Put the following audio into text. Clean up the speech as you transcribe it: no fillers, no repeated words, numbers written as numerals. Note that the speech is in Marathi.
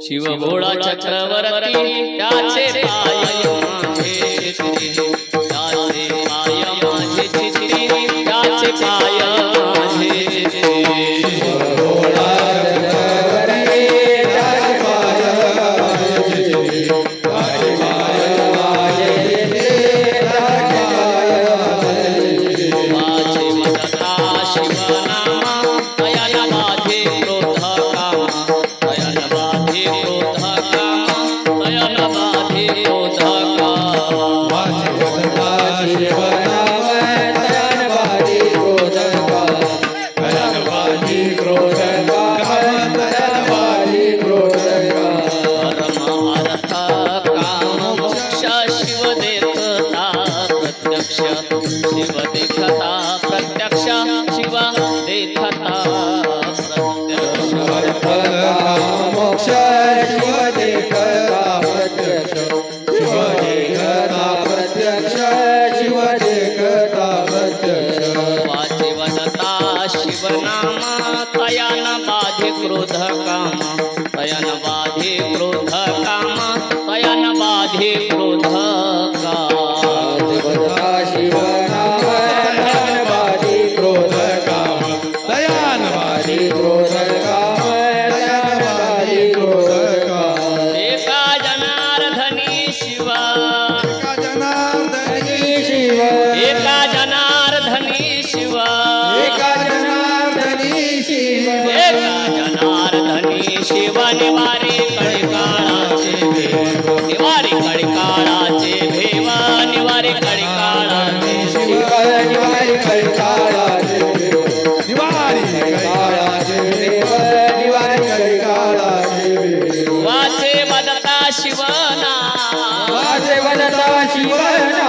शिव भोळा चक्रवर्ती त्याचे पाय माझे चित्ती, त्याचे पाय माझे चित्ती, त्याचे पाय माझे चित्ती. शिव देखता प्रत्यक्ष, शिव देखता प्रत्यक्ष. मोक्ष शिव देखता प्रत्यक्ष, शिव देखता प्रत्यक्ष, शिव देखता प्रत्यक्ष. वाचे वदता शिवनाम तया न बाधे क्रोध काम, तया न बाधे क्रोध काम, तया न बाधे क्रोध काम. निवारी कळकाळाचे भेव, निवारी कळकाळाचे भेव, निवारी कळकाळाचे शिव, निवारी कळकाळाचे भेव, निवारी कळकाळाचे भेव, निवारी कळकाळाचे भेव. वाचे वदता शिवना, वाचे वदता शिवना,